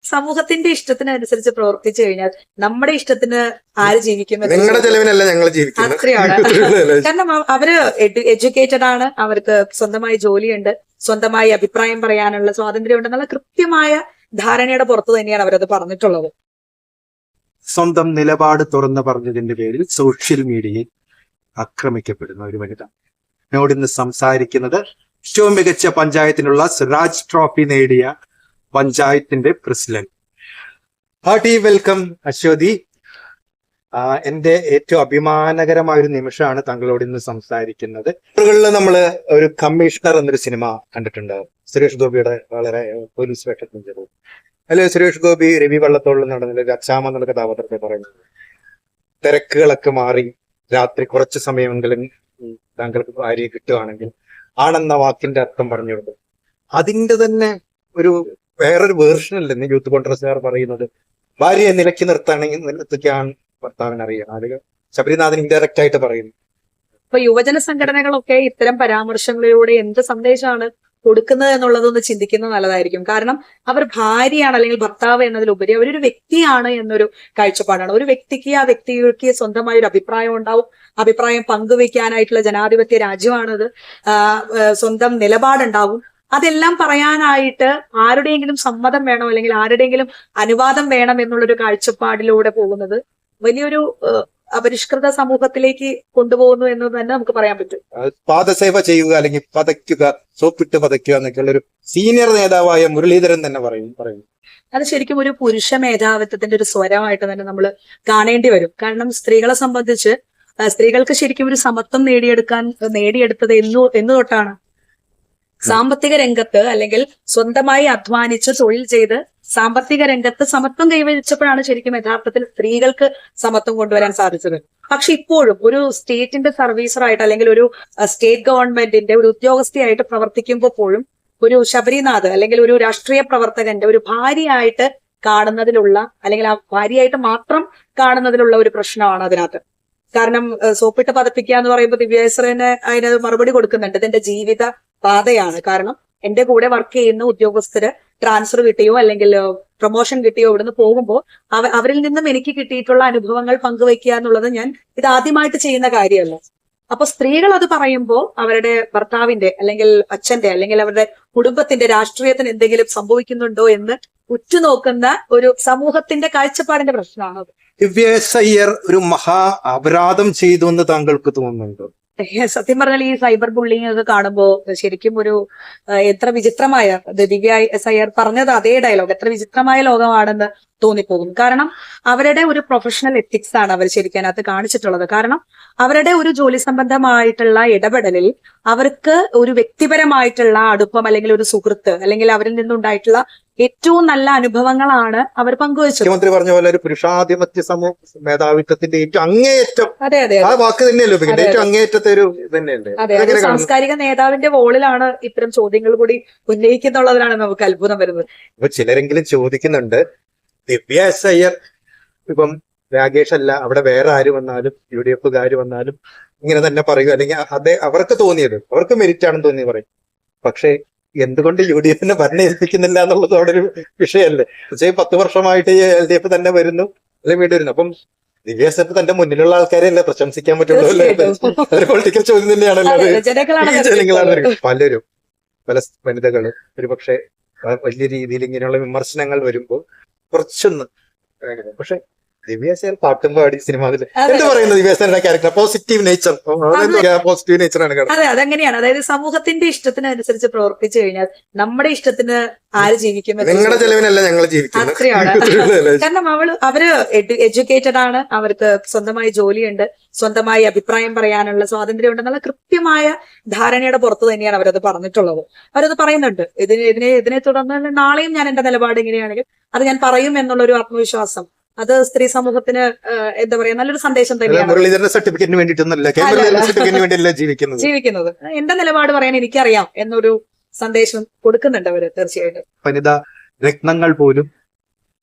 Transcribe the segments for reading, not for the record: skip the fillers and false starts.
സമൂഹത്തിന്റെ ഇഷ്ടത്തിനനുസരിച്ച് പ്രവർത്തിച്ചു കഴിഞ്ഞാൽ നമ്മുടെ ഇഷ്ടത്തിന് ആര് ജീവിക്കും? നിങ്ങളുടെ ചെലവിനല്ല ഞങ്ങൾ ജീവിക്കുന്നത്. അത്രയാണ്. കാരണം അവര് എഡ്യൂക്കേറ്റഡ് ആണ്, അവർക്ക് സ്വന്തമായി ജോലിയുണ്ട്, സ്വന്തമായി അഭിപ്രായം പറയാനുള്ള സ്വാതന്ത്ര്യം ഉണ്ടെന്നുള്ള കൃത്യമായ ധാരണയുടെ പുറത്ത് തന്നെയാണ് അവരത് പറഞ്ഞിട്ടുള്ളത്. സ്വന്തം നിലപാട് തുറന്നു പറഞ്ഞതിന്റെ പേരിൽ സോഷ്യൽ മീഡിയയിൽ ആക്രമിക്കപ്പെടുന്ന ഒരു വനിത എന്നോട് ഇന്ന് സംസാരിക്കുന്നത് ഏറ്റവും മികച്ച പഞ്ചായത്തിനുള്ള സ്വരാജ് ട്രോഫി നേടിയ പഞ്ചായത്തിന്റെ പ്രസിഡന്റ്. Hearty welcome Aswathy. എന്റെ ഏറ്റവും അഭിമാനകരമായ ഒരു നിമിഷമാണ് താങ്കളോട് ഇന്ന് സംസാരിക്കുന്നത്. നമ്മള് ഒരു കമ്മീഷണർ എന്നൊരു സിനിമ കണ്ടിട്ടുണ്ട്, സുരേഷ് ഗോപിയുടെ വളരെ പോലീസ് വേഷത്തിൽ ചെയ്തു. അതിൽ സുരേഷ് ഗോപി രവി വള്ളത്തോളിൽ നടന്ന രക്ഷാമ എന്നുള്ള കഥാപാത്രത്തെ പറയുന്നത് തിരക്കുകളൊക്കെ മാറി രാത്രി കുറച്ചു സമയമെങ്കിലും താങ്കൾക്ക് ഭാര്യയെ കിട്ടുകയാണെങ്കിൽ ആണെന്ന വാക്കിന്റെ അർത്ഥം പറഞ്ഞു കൊടുക്കും. അതിന്റെ തന്നെ ഒരു വേറൊരു വേർഷൻ അല്ലെന്ന് യൂത്ത് കോൺഗ്രസ്സുകാർ പറയുന്നത്. ഭാര്യയെ നിലയ്ക്ക് നിർത്തുകയാണ് ഭർത്താവിന് അറിയാം. അത് ശബരിനാഥൻ ഇൻഡയറക്റ്റ് ആയിട്ട് പറയുന്നു. ഇപ്പൊ യുവജന സംഘടനകളൊക്കെ ഇത്തരം പരാമർശങ്ങളിലൂടെ എന്ത് സന്ദേശമാണ് കൊടുക്കുന്നത് എന്നുള്ളതൊന്ന് ചിന്തിക്കുന്നത് നല്ലതായിരിക്കും. കാരണം അവർ ഭാര്യയാണ് അല്ലെങ്കിൽ ഭർത്താവ് എന്നതിലുപരി അവരൊരു വ്യക്തിയാണ് എന്നൊരു കാഴ്ചപ്പാടാണ്. ഒരു വ്യക്തിക്ക് ആ വ്യക്തിക്ക് സ്വന്തമായ ഒരു അഭിപ്രായം ഉണ്ടാവും, അഭിപ്രായം പങ്കുവെക്കാനായിട്ടുള്ള ജനാധിപത്യ രാജ്യമാണത്, സ്വന്തം നിലപാടുണ്ടാവും. അതെല്ലാം പറയാനായിട്ട് ആരുടെയെങ്കിലും സമ്മതം വേണം അല്ലെങ്കിൽ ആരുടെയെങ്കിലും അനുവാദം വേണം എന്നുള്ളൊരു കാഴ്ചപ്പാടിലൂടെ പോകുന്നത് വലിയൊരു അപരിഷ്കൃത സമൂഹത്തിലേക്ക് കൊണ്ടുപോകുന്നു എന്ന് തന്നെ നമുക്ക് പറയാൻ പറ്റും. പാദസേവ ചെയ്യുക അല്ലെങ്കിൽ പതയ്ക്കുക, സോപ്പിട്ട് പതയ്ക്കുക എന്നൊക്കെയുള്ള ഒരു സീനിയർ നേതാവായ മുരളീധരൻ തന്നെ പറയുന്നു. അത് ശരിക്കും ഒരു പുരുഷ മേധാവിത്വത്തിന്റെ ഒരു സ്വരമായിട്ട് തന്നെ നമ്മൾ കാണേണ്ടി വരും. കാരണം സ്ത്രീകളെ സംബന്ധിച്ച് സ്ത്രീകൾക്ക് ശരിക്കും ഒരു സമത്വം നേടിയെടുത്തത് എന്നു തൊട്ടാണ്. സാമ്പത്തിക രംഗത്ത് അല്ലെങ്കിൽ സ്വന്തമായി അധ്വാനിച്ച് തൊഴിൽ ചെയ്ത് സാമ്പത്തിക രംഗത്ത് സമത്വം കൈവരിച്ചപ്പോഴാണ് ശരിക്കും യഥാർത്ഥത്തിൽ സ്ത്രീകൾക്ക് സമത്വം കൊണ്ടുവരാൻ സാധിച്ചത്. പക്ഷെ ഇപ്പോഴും ഒരു സ്റ്റേറ്റിന്റെ സർവീസറായിട്ട് അല്ലെങ്കിൽ ഒരു സ്റ്റേറ്റ് ഗവൺമെന്റിന്റെ ഒരു ഉദ്യോഗസ്ഥയായിട്ട് പ്രവർത്തിക്കുമ്പോൾ പോലും ഒരു ശബരിനാഥ് അല്ലെങ്കിൽ ഒരു രാഷ്ട്രീയ പ്രവർത്തകന്റെ ഒരു ഭാര്യയായിട്ട് കാണുന്നതിലുള്ള അല്ലെങ്കിൽ ആ ഭാര്യയായിട്ട് മാത്രം കാണുന്നതിലുള്ള ഒരു പ്രശ്നമാണ് അതിനകത്ത്. കാരണം സോപ്പിട്ട് പതപ്പിക്കുക എന്ന് പറയുമ്പോൾ ദിവ്യേശ്വരന് അതിന് മറുപടി കൊടുക്കുന്നുണ്ട്. ഇതെന്റെ ജീവിത പാതയാണ്. കാരണം എന്റെ കൂടെ വർക്ക് ചെയ്യുന്ന ഉദ്യോഗസ്ഥര് ട്രാൻസ്ഫർ കിട്ടിയോ അല്ലെങ്കിൽ പ്രൊമോഷൻ കിട്ടിയോ ഇവിടുന്ന് പോകുമ്പോൾ അവരിൽ നിന്നും എനിക്ക് കിട്ടിയിട്ടുള്ള അനുഭവങ്ങൾ പങ്കുവെക്കുക എന്നുള്ളത് ഞാൻ ഇതാദ്യമായിട്ട് ചെയ്യുന്ന കാര്യമല്ല. അപ്പൊ സ്ത്രീകൾ അത് പറയുമ്പോൾ അവരുടെ ഭർത്താവിന്റെ അല്ലെങ്കിൽ അച്ഛന്റെ അല്ലെങ്കിൽ അവരുടെ കുടുംബത്തിന്റെ രാഷ്ട്രീയത്തിന് എന്തെങ്കിലും സംഭവിക്കുന്നുണ്ടോ എന്ന് ഉറ്റുനോക്കുന്ന ഒരു സമൂഹത്തിന്റെ കാഴ്ചപ്പാടിന്റെ പ്രശ്നമാണത്. ദിവ്യേഷ് അയ്യർ ഒരു മഹാ അപരാധം ചെയ്തു എന്ന് താങ്കൾക്ക് തോന്നുന്നുണ്ടോ? സത്യം പറഞ്ഞാൽ ഈ സൈബർ ബുള്ളിങ് ഒക്കെ കാണുമ്പോ ശരിക്കും ഒരു എത്ര വിചിത്രമായ ദിവ്യ എസ് അയ്യർ പറഞ്ഞത് അതേ ഡയലോഗ് എത്ര വിചിത്രമായ ലോകമാണെന്ന് തോന്നിപ്പോകും. കാരണം അവരുടെ ഒരു പ്രൊഫഷണൽ എത്തിക്സ് ആണ് അവർ ശരിക്കും അതിനകത്ത് കാണിച്ചിട്ടുള്ളത്. കാരണം അവരുടെ ഒരു ജോലി സംബന്ധമായിട്ടുള്ള ഇടപെടലിൽ അവർക്ക് ഒരു വ്യക്തിപരമായിട്ടുള്ള അടുപ്പം അല്ലെങ്കിൽ ഒരു സുഹൃത്ത് അല്ലെങ്കിൽ അവരിൽ നിന്നുണ്ടായിട്ടുള്ള ഏറ്റവും നല്ല അനുഭവങ്ങളാണ് അവർ പങ്കുവച്ചത്. മുഖ്യമന്ത്രി പറഞ്ഞ പോലെ ഒരു പുരുഷാധിപത്യ സമൂഹ മേധാവിത്വത്തിന്റെ ഏറ്റവും അങ്ങേയറ്റം, അതെ അതെ ആ വാക്ക് തന്നെയല്ലോ ഏറ്റവും അങ്ങേയറ്റത്തെ ഒരു തന്നെയല്ലേ. അതെ, സാംസ്കാരിക നേതാവിന്റെ റോളിലാണ് ഇത്തരം ചോദ്യങ്ങൾ കൂടി ഉന്നയിക്കുന്നുള്ളതിനാണ് നമുക്ക് അത്ഭുതം വരുന്നത്. ഇപ്പൊ ചിലരെങ്കിലും ചോദിക്കുന്നുണ്ട്, ദിവ്യ എസ് അയ്യർ ഇപ്പം രാകേഷ് അല്ല അവിടെ വേറെ ആര് വന്നാലും UDF വന്നാലും ഇങ്ങനെ തന്നെ പറയൂ, അല്ലെങ്കിൽ അവർക്ക് തോന്നിയത് അവർക്ക് മെരിറ്റ് ആണെന്ന് തോന്നി പറയും. പക്ഷെ എന്തുകൊണ്ട് UDF ഭരണം ഏൽപ്പിക്കുന്നില്ല എന്നുള്ളത് അവിടെ ഒരു വിഷയമല്ലേ. പക്ഷേ 10 വർഷമായിട്ട് LDF തന്നെ വരുന്നു അല്ലെങ്കിൽ വീണ്ടും വരുന്നു. അപ്പം ദിവ്യ എസ് അയ്യർ തന്റെ മുന്നിലുള്ള ആൾക്കാരെ അല്ലേ പ്രശംസിക്കാൻ പറ്റുള്ളൂ അല്ലേ? ഒരു പൊളിറ്റിക്കൽ ചോദ്യം തന്നെയാണല്ലോ അത്. ജനങ്ങളാണ് പലരും, പല വനിതകള് ഒരുപക്ഷെ വലിയ രീതിയിൽ ഇങ്ങനെയുള്ള വിമർശനങ്ങൾ വരുമ്പോൾ കുറച്ചൊന്ന്, പക്ഷെ ദിവ്യാസേന പാട്ടും പാടി സിനിമ എന്ത് പറയുന്നത് ദിവ്യാസേനയുടെ ക്യാരക്ടർ പോസിറ്റീവ് നേച്ചർ ആണ്. അതെ, അതങ്ങനെയാണ്. അതായത് സമൂഹത്തിന്റെ ഇഷ്ടത്തിനനുസരിച്ച് പ്രവർത്തിച്ചു കഴിഞ്ഞാൽ നമ്മുടെ ഇഷ്ടത്തിന് ആര് ജീവിക്കും? നിങ്ങളുടെ ചെലവിനല്ല ഞങ്ങൾ ജീവിക്കുന്നത്. അത്രയാണ്. കാരണം അവര് എഡ്യൂക്കേറ്റഡ് ആണ്, അവർക്ക് സ്വന്തമായി ജോലിയുണ്ട്, സ്വന്തമായി അഭിപ്രായം പറയാനുള്ള സ്വാതന്ത്ര്യം ഉണ്ടെന്നുള്ള കൃത്യമായ ധാരണയുടെ പുറത്ത് തന്നെയാണ് അവരത് പറഞ്ഞിട്ടുള്ളത്. അവരത് പറയുന്നുണ്ട്. ഇതിനെ തുടർന്ന് നാളെയും ഞാൻ എന്റെ നിലപാട് ഇങ്ങനെയാണെങ്കിൽ അത് ഞാൻ പറയും എന്നുള്ളൊരു ആത്മവിശ്വാസം അത് സ്ത്രീ സമൂഹത്തിന് എന്താ പറയാ നല്ലൊരു സന്ദേശം തന്നെയാണ്. സർട്ടിഫിക്കറ്റിന് വേണ്ടിയിട്ടൊന്നല്ല ജീവിക്കുന്നത്. എന്റെ നിലപാട് പറയാൻ എനിക്കറിയാം എന്നൊരു സന്ദേശം കൊടുക്കുന്നുണ്ട് അവര്. തീർച്ചയായിട്ടും വനിതാ രത്നങ്ങൾ പോലും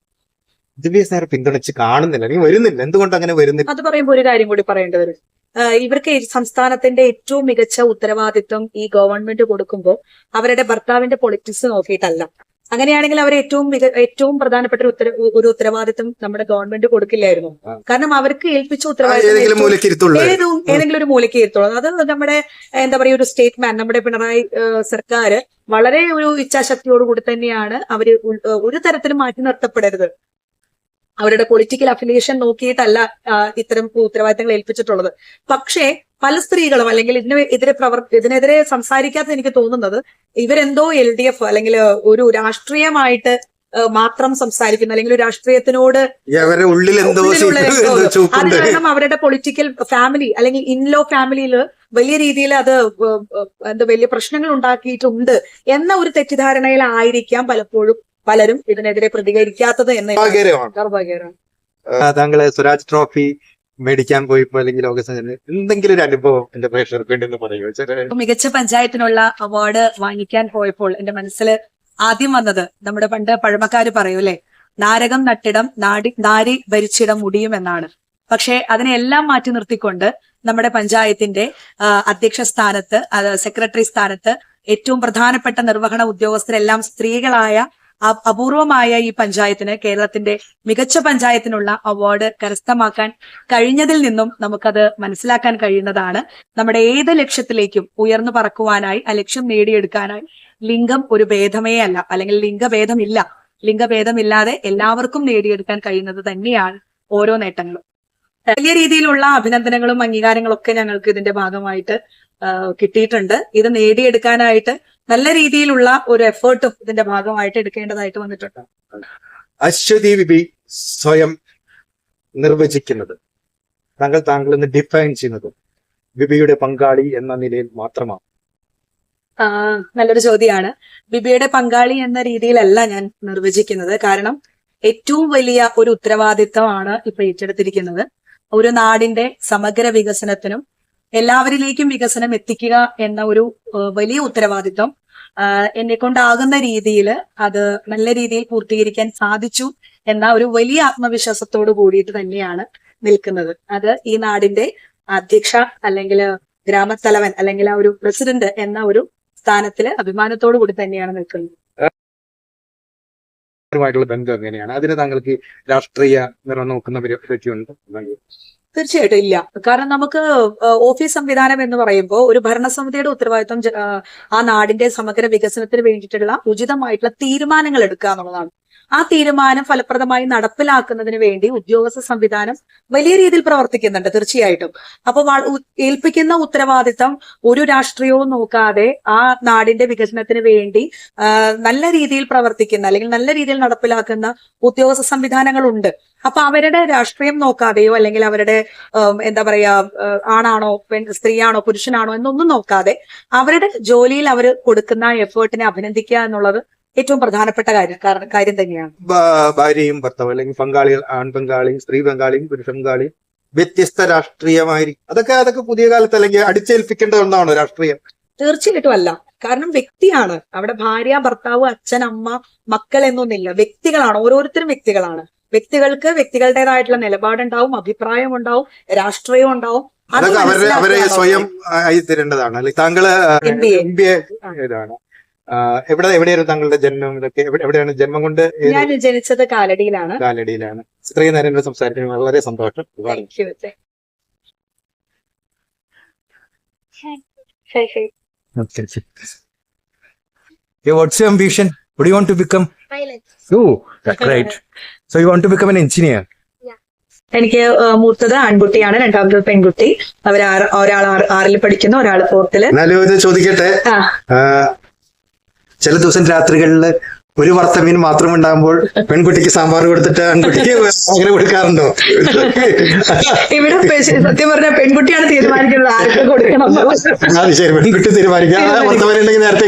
ദിവ്യസേന പിന്തുണച്ച് കാണുന്നില്ല, അല്ലെങ്കിൽ വരുന്നില്ല. എന്തുകൊണ്ട് അങ്ങനെ വരുന്നില്ല? അത് പറയുമ്പോൾ ഒരു കാര്യം കൂടി പറയേണ്ടി വരും. ഇവർക്ക് സംസ്ഥാനത്തിന്റെ ഏറ്റവും മികച്ച ഉത്തരവാദിത്വം ഈ ഗവൺമെന്റ് കൊടുക്കുമ്പോൾ അവരുടെ ഭർത്താവിന്റെ പൊളിറ്റിക്സ് നോക്കിയിട്ടല്ല, അങ്ങനെയാണെങ്കിൽ അവർ ഏറ്റവും പ്രധാനപ്പെട്ട ഒരു ഉത്തരവാദിത്വം നമ്മുടെ ഗവൺമെന്റ് കൊടുക്കില്ലായിരുന്നു. കാരണം അവർക്ക് ഏൽപ്പിച്ച ഉത്തരവാദിത്വം ഏതെങ്കിലും ഒരു മൂലയ്ക്ക് ഇരുത്തുള്ളൂ. അത് നമ്മുടെ എന്താ പറയുക, ഒരു സ്റ്റേറ്റ്മാൻ, നമ്മുടെ പിണറായി സർക്കാർ വളരെ ഒരു ഇച്ഛാശക്തിയോടുകൂടി തന്നെയാണ് അവര് ഒരു തരത്തിലും മാറ്റി നിർത്തപ്പെടരുത്, അവരുടെ പൊളിറ്റിക്കൽ അഫിലിയേഷൻ നോക്കിയിട്ടല്ല ഇത്തരം ഉത്തരവാദിത്തങ്ങൾ ഏൽപ്പിച്ചിട്ടുള്ളത്. പക്ഷേ പല സ്ത്രീകളും അല്ലെങ്കിൽ ഇതിനെതിരെ സംസാരിക്കാത്ത എനിക്ക് തോന്നുന്നത് ഇവരെന്തോ LDF അല്ലെങ്കിൽ ഒരു രാഷ്ട്രീയമായിട്ട് മാത്രം സംസാരിക്കുന്നു, അല്ലെങ്കിൽ ഒരു രാഷ്ട്രീയത്തിനോട് അത് കാരണം അവരുടെ പൊളിറ്റിക്കൽ ഫാമിലി അല്ലെങ്കിൽ ഇൻലോ ഫാമിലിയിൽ വലിയ രീതിയിൽ അത് വലിയ പ്രശ്നങ്ങൾ ഉണ്ടാക്കിയിട്ടുണ്ട് എന്ന ഒരു തെറ്റിദ്ധാരണയിലായിരിക്കാം പലപ്പോഴും പലരും ഇതിനെതിരെ പ്രതികരിക്കാത്തത് എന്ന് നിർഭാഗ്യകരമാണ്. താങ്കള് സ്വരാജ് ട്രോഫി മേടിക്കാൻ പോയപ്പോ അല്ലെങ്കിൽ എന്തെങ്കിലും ഒരു അനുഭവം എന്റെ പ്രേക്ഷകർക്ക് വേണ്ടി പറയുമോ? മികച്ച പഞ്ചായത്തിനുള്ള അവാർഡ് വാങ്ങിക്കാൻ പോയപ്പോൾ എന്റെ മനസ്സിൽ ആദ്യം വന്നത് നമ്മുടെ പണ്ട് പഴമക്കാര് പറയൂലേ, നാരകം നട്ടിടം നാരി ഭരിച്ചിടം മുടിയും എന്നാണ്. പക്ഷെ അതിനെല്ലാം മാറ്റി നിർത്തിക്കൊണ്ട് നമ്മുടെ പഞ്ചായത്തിന്റെ അധ്യക്ഷ സ്ഥാനത്ത്, സെക്രട്ടറി സ്ഥാനത്ത് ഏറ്റവും പ്രധാനപ്പെട്ട നിർവഹണ ഉദ്യോഗസ്ഥരെല്ലാം സ്ത്രീകളായ അപൂർവമായ ഈ പഞ്ചായത്തിന്, കേരളത്തിന്റെ മികച്ച പഞ്ചായത്തിനുള്ള അവാർഡ് കരസ്ഥമാക്കാൻ കഴിഞ്ഞതിൽ നിന്നും നമുക്കത് മനസ്സിലാക്കാൻ കഴിയുന്നതാണ്. നമ്മുടെ ഏത് ലക്ഷ്യത്തിലേക്കും ഉയർന്നു പറക്കുവാനായി, ആ ലക്ഷ്യം നേടിയെടുക്കാനായി ലിംഗം ഒരു ഭേദമേ അല്ല, അല്ലെങ്കിൽ ലിംഗഭേദമില്ലാതെ എല്ലാവർക്കും നേടിയെടുക്കാൻ കഴിയുന്നത് തന്നെയാണ് ഓരോ നേട്ടങ്ങളും. വലിയ രീതിയിലുള്ള അഭിനന്ദനങ്ങളും അംഗീകാരങ്ങളും ഒക്കെ ഞങ്ങൾക്ക് ഇതിന്റെ ഭാഗമായിട്ട് കിട്ടിയിട്ടുണ്ട്. ഇത് നേടിയെടുക്കാനായിട്ട് നല്ല രീതിയിലുള്ള ഒരു എഫേർട്ടും ഇതിന്റെ ഭാഗമായിട്ട് എടുക്കേണ്ടതായിട്ട് വന്നിട്ടുണ്ട്. അശ്വതി വിബി സ്വയം നിർവചിക്കുന്നത്, താങ്കൾ എന്ന് ഡിഫൈൻ ചെയ്യുന്നത് വിബിയുടെ പങ്കാളി എന്ന നിലയിൽ മാത്രമാണ്? നല്ലൊരു ചോദ്യമാണ്. ബിബിയുടെ പങ്കാളി എന്ന രീതിയിലല്ല ഞാൻ നിർവചിക്കുന്നത്. കാരണം ഏറ്റവും വലിയ ഒരു ഉത്തരവാദിത്തമാണ് ഇപ്പൊ ഏറ്റെടുത്തിരിക്കുന്നത്. ഒരു നാടിന്റെ സമഗ്ര വികസനത്തിനും എല്ലാവരിലേക്കും വികസനം എത്തിക്കുക എന്ന ഒരു വലിയ ഉത്തരവാദിത്വം എന്നെ കൊണ്ടാകുന്ന രീതിയിൽ അത് നല്ല രീതിയിൽ പൂർത്തീകരിക്കാൻ സാധിച്ചു എന്ന ഒരു വലിയ ആത്മവിശ്വാസത്തോട് കൂടിയിട്ട് തന്നെയാണ് നിൽക്കുന്നത്. അത് ഈ നാടിന്റെ അധ്യക്ഷ അല്ലെങ്കിൽ ഗ്രാമത്തലവൻ അല്ലെങ്കിൽ ആ ഒരു പ്രസിഡന്റ് എന്ന ഒരു സ്ഥാനത്തില് അഭിമാനത്തോടു കൂടി തന്നെയാണ് നിൽക്കുന്നത്. ബന്ധം എങ്ങനെയാണ്? അതിന് താങ്കൾക്ക് രാഷ്ട്രീയ നിറം നോക്കുന്ന പറ്റിയുണ്ട്? തീർച്ചയായിട്ടും ഇല്ല. കാരണം നമുക്ക് ഓഫീസ് സംവിധാനം എന്ന് പറയുമ്പോൾ ഒരു ഭരണസമിതിയുടെ ഉത്തരവാദിത്വം ആ നാടിന്റെ സമഗ്ര വികസനത്തിന് വേണ്ടിയിട്ടുള്ള ഉചിതമായിട്ടുള്ള തീരുമാനങ്ങൾ എടുക്കുക എന്നുള്ളതാണ്. ആ തീരുമാനം ഫലപ്രദമായി നടപ്പിലാക്കുന്നതിന് വേണ്ടി ഉദ്യോഗസ്ഥ സംവിധാനം വലിയ രീതിയിൽ പ്രവർത്തിക്കുന്നുണ്ട് തീർച്ചയായിട്ടും. അപ്പൊ ഏൽപ്പിക്കുന്ന ഉത്തരവാദിത്തം ഒരു രാഷ്ട്രീയവും നോക്കാതെ ആ നാടിന്റെ വികസനത്തിന് വേണ്ടി നല്ല രീതിയിൽ പ്രവർത്തിക്കുന്ന അല്ലെങ്കിൽ നല്ല രീതിയിൽ നടപ്പിലാക്കുന്ന ഉദ്യോഗസ്ഥ സംവിധാനങ്ങളുണ്ട്. അപ്പൊ അവരുടെ രാഷ്ട്രീയം നോക്കാതെയോ അല്ലെങ്കിൽ അവരുടെ എന്താ പറയാ, ആണാണോ സ്ത്രീയാണോ പുരുഷനാണോ എന്നൊന്നും നോക്കാതെ അവരുടെ ജോലിയിൽ അവർ കൊടുക്കുന്ന എഫേർട്ടിനെ അഭിനന്ദിക്കുക എന്നുള്ളത് ഏറ്റവും പ്രധാനപ്പെട്ട കാര്യം തന്നെയാണ്. ഭാര്യയും ഭർത്താവും അല്ലെങ്കിൽ പങ്കാളികൾ, ആൺ പങ്കാളിയും സ്ത്രീ പങ്കാളിയും പുരുഷ പങ്കാളിയും വ്യത്യസ്ത രാഷ്ട്രീയമായിരിക്കും. അതൊക്കെ പുതിയ കാലത്ത് അല്ലെങ്കിൽ അടിച്ചേൽപ്പിക്കേണ്ട ഒന്നാണോ രാഷ്ട്രീയം? തീർച്ചയായിട്ടും അല്ല. കാരണം വ്യക്തിയാണ് അവിടെ. ഭാര്യ, ഭർത്താവ്, അച്ഛൻ, അമ്മ, മക്കൾ എന്നൊന്നില്ല. വ്യക്തികളാണ്, ഓരോരുത്തരും വ്യക്തികളാണ്. വ്യക്തികൾക്ക് വ്യക്തികളുടേതായിട്ടുള്ള നിലപാടുണ്ടാവും, അഭിപ്രായം ഉണ്ടാവും, രാഷ്ട്രീയം ഉണ്ടാവും. അവരെ സ്വയം ആയി തരേണ്ടതാണ്. അല്ലെങ്കിൽ താങ്കള് MBA ഇതാണ്. എവിടെയായിരുന്നു താങ്കളുടെ ജന്മം? ഇതൊക്കെ എവിടെയാണ് ജന്മം കൊണ്ട്? ഞാൻ ജനിച്ചത് കാലടിയിലാണ്. ഇത്രയും നേരം സംസാരിക്കുന്നത് വളരെ സന്തോഷം. What's your ambition? What do you want to become? Pilot. Oh, that's great. So you want to become an engineer? എനിക്ക് മൂത്തത് ആൺകുട്ടിയാണ്, രണ്ടാമത്തത് പെൺകുട്ടി. ഒരാൾ 6ൽ പഠിക്കുന്നു, ഒരാൾ 4th. എന്നാലും ചോദിക്കട്ടെ, ചില ദിവസം രാത്രികളിൽ ഒരു വറുത്തമീൻ മാത്രം ഉണ്ടാകുമ്പോൾ പെൺകുട്ടിക്ക് സാമ്പാർ കൊടുത്തിട്ട് ആൺകുട്ടിക്ക് അങ്ങനെ കൊടുക്കാറുണ്ടോ? ഇവിടെ സത്യം പറഞ്ഞാൽ പെൺകുട്ടിയാണ് തീരുമാനിക്കുന്നത് ആർക്ക് കൊടുക്കണം. ശരി, പെൺകുട്ടി തീരുമാനിക്കാം. നേരത്തെ